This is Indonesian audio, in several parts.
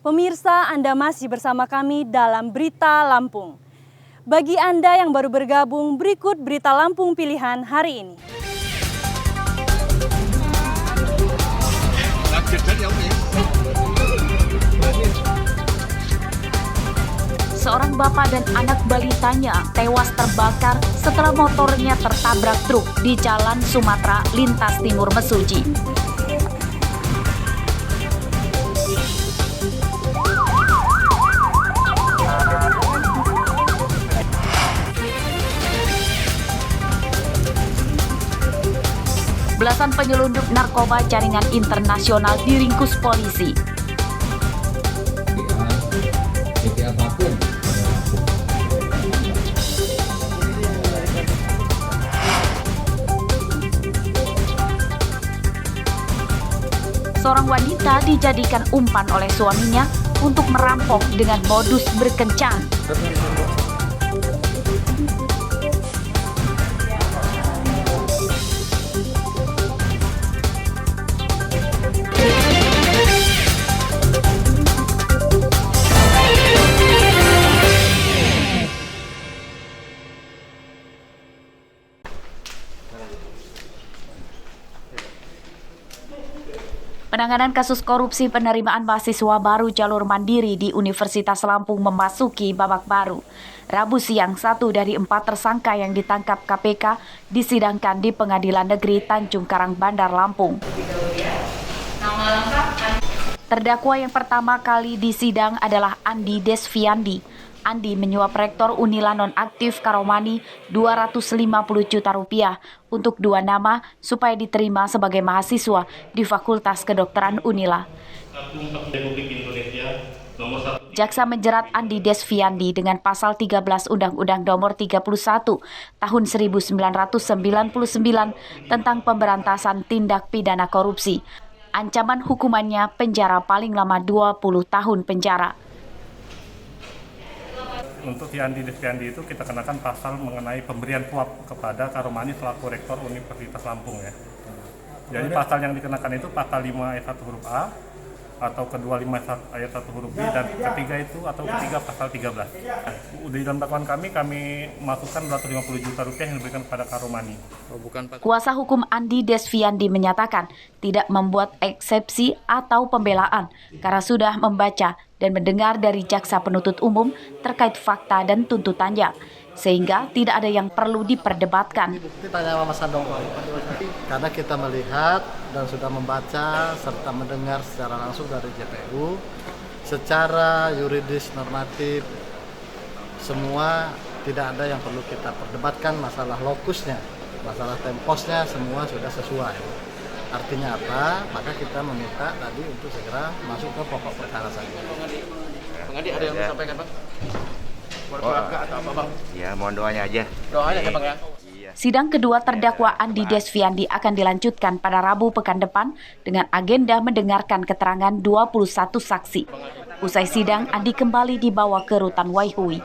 Pemirsa, Anda masih bersama kami dalam Berita Lampung. Bagi Anda yang baru bergabung, berikut Berita Lampung pilihan hari ini. Seorang bapak dan anak balitanya tewas terbakar setelah motornya tertabrak truk di Jalan Sumatera lintas Timur Mesuji. Belasan penyelundup narkoba jaringan internasional diringkus polisi. Seorang wanita dijadikan umpan oleh suaminya untuk merampok dengan modus berkencan. Penanganan kasus korupsi penerimaan mahasiswa baru jalur mandiri di Universitas Lampung memasuki babak baru. Rabu siang, 1 dari 4 tersangka yang ditangkap KPK disidangkan di Pengadilan Negeri Tanjung Karang, Bandar Lampung. Terdakwa yang pertama kali disidang adalah Andi Desviandi. Andi menyuap Rektor Unila nonaktif Karomani 250 juta rupiah untuk 2 nama supaya diterima sebagai mahasiswa di Fakultas Kedokteran Unila. Jaksa menjerat Andi Desviandi dengan pasal 13 Undang-Undang Nomor 31 Tahun 1999 tentang pemberantasan tindak pidana korupsi. Ancaman hukumannya penjara paling lama 20 tahun penjara. Untuk Andi Desviandi itu kita kenakan pasal mengenai pemberian suap kepada Karomani selaku Rektor Universitas Lampung ya. Jadi pasal yang dikenakan itu pasal 5 ayat 1 huruf A atau kedua 5 ayat 1 huruf B dan ketiga itu atau ketiga pasal 13. Di dalam dakwaan kami masukkan 250 juta rupiah yang diberikan kepada Karomani. Kuasa hukum Andi Desviandi menyatakan tidak membuat eksepsi atau pembelaan karena sudah membaca dan mendengar dari jaksa penuntut umum terkait fakta dan tuntutannya, sehingga tidak ada yang perlu diperdebatkan. Tanya sama Mas Andong, karena kita melihat dan sudah membaca serta mendengar secara langsung dari JPU, secara yuridis normatif semua tidak ada yang perlu kita perdebatkan. Masalah lokusnya, masalah temposnya semua sudah sesuai. Artinya apa? Maka kita meminta tadi untuk segera masuk ke pokok perkara saja. Bang Andi, ada yang mau sampaikan, Bang? Buat keluarga atau apa, Bang? Ya, mohon doanya aja. Doanya ya, Bang ya. Sidang kedua terdakwa Andi Desviandi akan dilanjutkan pada Rabu pekan depan dengan agenda mendengarkan keterangan 21 saksi. Usai sidang, Andi kembali dibawa ke Rutan Waihui.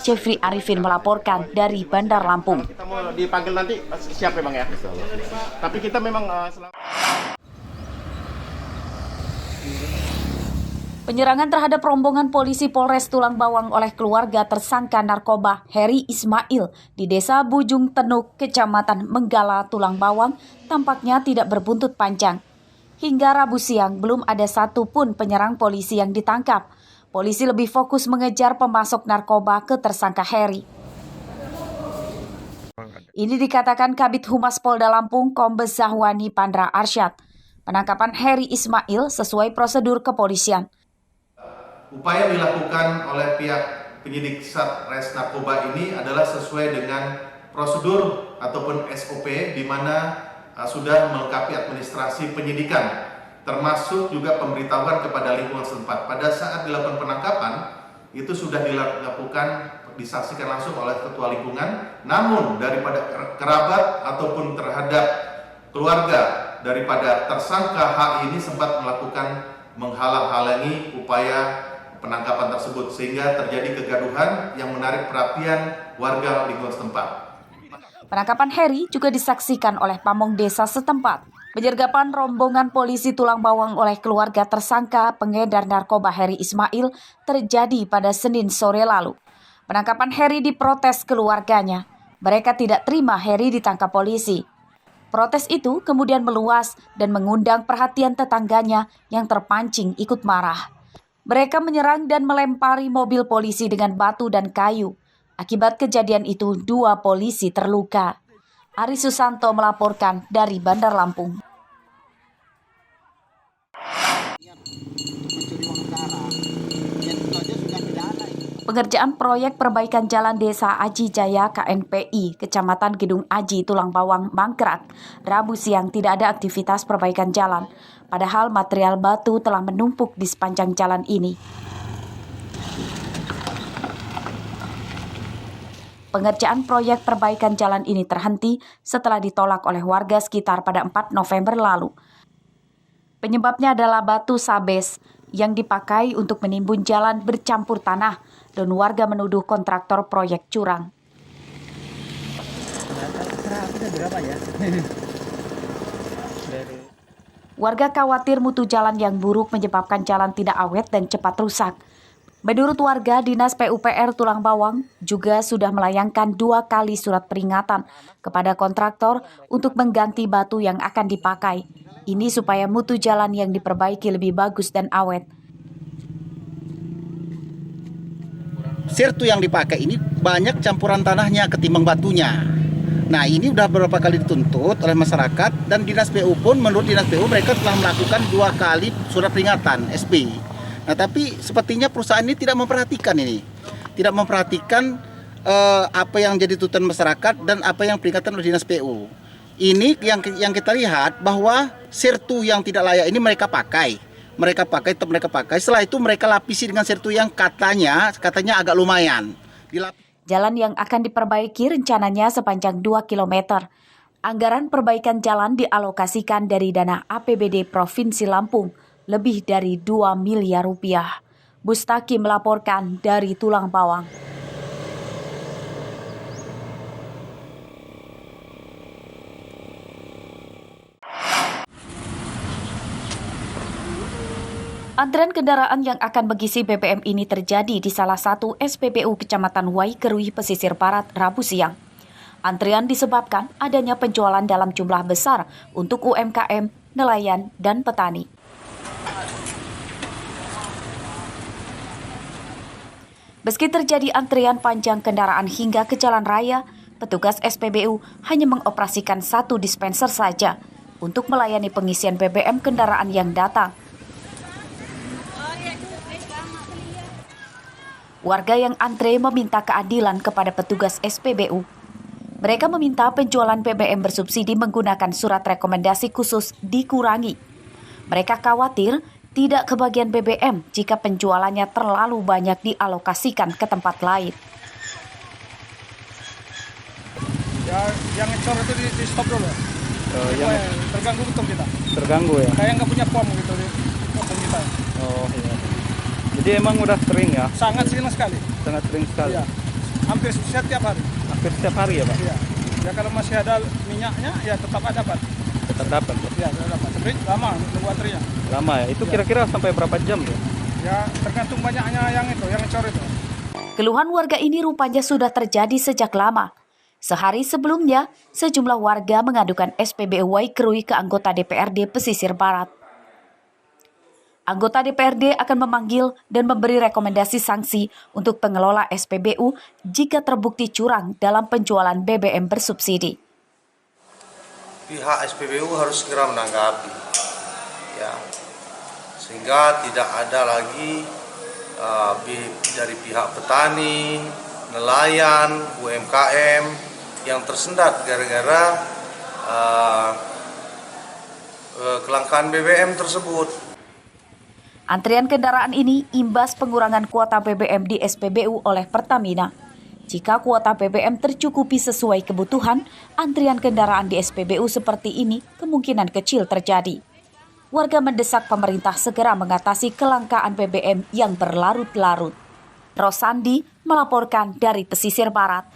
Jeffrey Arifin melaporkan dari Bandar Lampung. Kita mau dipanggil nanti siap ya, Bang ya? Tapi kita memang Penyerangan terhadap rombongan polisi Polres Tulang Bawang oleh keluarga tersangka narkoba Heri Ismail di Desa Bujung Tenuk, Kecamatan Menggala, Tulang Bawang tampaknya tidak berbuntut panjang. Hingga Rabu siang belum ada satupun penyerang polisi yang ditangkap. Polisi lebih fokus mengejar pemasok narkoba ke tersangka Heri. Ini dikatakan Kabid Humas Polda Lampung Kombes Zahwani Pandra Arsyad. Penangkapan Heri Ismail sesuai prosedur kepolisian. Upaya dilakukan oleh pihak penyidik Satres Narkoba ini adalah sesuai dengan prosedur ataupun SOP di mana sudah melengkapi administrasi penyidikan, termasuk juga pemberitahuan kepada lingkungan setempat. Pada saat dilakukan penangkapan, itu sudah dilakukan disaksikan langsung oleh ketua lingkungan, namun daripada kerabat ataupun terhadap keluarga daripada tersangka H ini sempat melakukan menghalang-halangi upaya penangkapan tersebut sehingga terjadi kegaduhan yang menarik perhatian warga lingkungan setempat. Penangkapan Heri juga disaksikan oleh pamong desa setempat. Penyergapan rombongan polisi Tulang Bawang oleh keluarga tersangka pengedar narkoba Heri Ismail terjadi pada Senin sore lalu. Penangkapan Heri diprotes keluarganya. Mereka tidak terima Heri ditangkap polisi. Protes itu kemudian meluas dan mengundang perhatian tetangganya yang terpancing ikut marah. Mereka menyerang dan melempari mobil polisi dengan batu dan kayu. Akibat kejadian itu, 2 polisi terluka. Ari Susanto melaporkan dari Bandar Lampung. Pengerjaan proyek perbaikan jalan desa Aji Jaya KNPI, Kecamatan Gedung Aji, Tulang Bawang, Mangkrak, Rabu siang tidak ada aktivitas perbaikan jalan, padahal material batu telah menumpuk di sepanjang jalan ini. Pengerjaan proyek perbaikan jalan ini terhenti setelah ditolak oleh warga sekitar pada 4 November lalu. Penyebabnya adalah batu sabes yang dipakai untuk menimbun jalan bercampur tanah dan warga menuduh kontraktor proyek curang. Warga khawatir mutu jalan yang buruk menyebabkan jalan tidak awet dan cepat rusak. Menurut warga, Dinas PUPR Tulang Bawang juga sudah melayangkan 2 kali surat peringatan kepada kontraktor untuk mengganti batu yang akan dipakai. Ini supaya mutu jalan yang diperbaiki lebih bagus dan awet. Sirtu yang dipakai ini banyak campuran tanahnya ketimbang batunya. Nah, ini udah beberapa kali dituntut oleh masyarakat dan Dinas PU pun, menurut Dinas PU mereka telah melakukan 2 kali surat peringatan SP. Nah, tapi sepertinya perusahaan ini tidak memperhatikan ini. Tidak memperhatikan apa yang jadi tuntutan masyarakat dan apa yang peringatan oleh Dinas PU. Ini yang kita lihat bahwa sirtu yang tidak layak ini mereka pakai. Tetap mereka pakai. Setelah itu mereka lapisi dengan sirtu yang katanya agak lumayan. Jalan yang akan diperbaiki rencananya sepanjang 2 km. Anggaran perbaikan jalan dialokasikan dari dana APBD Provinsi Lampung, lebih dari 2 miliar rupiah. Bustaki melaporkan dari Tulang Bawang. Antrean kendaraan yang akan mengisi BBM ini terjadi di salah satu SPBU Kecamatan Waikerui, Pesisir Barat, Rabu siang. Antrian disebabkan adanya penjualan dalam jumlah besar untuk UMKM, nelayan, dan petani. Meski terjadi antrian panjang kendaraan hingga ke jalan raya, petugas SPBU hanya mengoperasikan 1 dispenser saja untuk melayani pengisian BBM kendaraan yang datang. Warga yang antre meminta keadilan kepada petugas SPBU. Mereka meminta penjualan BBM bersubsidi menggunakan surat rekomendasi khusus dikurangi. Mereka khawatir tidak kebagian BBM jika penjualannya terlalu banyak dialokasikan ke tempat lain. Ya, yang ngecor itu di stop dulu. Yang terganggu betul kita. Terganggu ya? Kayak nggak punya pom gitu di motor kita. Oh iya. Jadi emang udah sering ya? Sangat sering sekali. Sangat sering sekali? Ya. Hampir setiap hari. Hampir setiap hari ya Pak? Iya. Ya kalau masih ada minyaknya ya tetap dapat. Tetap dapat? Ya tetap dapat. Tapi lama nunggu antrinya. Lama ya? Itu kira-kira sampai berapa jam ya? Ya tergantung banyaknya yang ngecor itu. Keluhan warga ini rupanya sudah terjadi sejak lama. Sehari sebelumnya, sejumlah warga mengadukan SPBU Waikerui ke anggota DPRD Pesisir Barat. Anggota DPRD akan memanggil dan memberi rekomendasi sanksi untuk pengelola SPBU jika terbukti curang dalam penjualan BBM bersubsidi. Pihak SPBU harus segera menanggapi, ya, sehingga tidak ada lagi dari pihak petani, nelayan, UMKM yang tersendat gara-gara kelangkaan BBM tersebut. Antrian kendaraan ini imbas pengurangan kuota BBM di SPBU oleh Pertamina. Jika kuota BBM tercukupi sesuai kebutuhan, antrian kendaraan di SPBU seperti ini kemungkinan kecil terjadi. Warga mendesak pemerintah segera mengatasi kelangkaan BBM yang berlarut-larut. Rosandi melaporkan dari Pesisir Barat.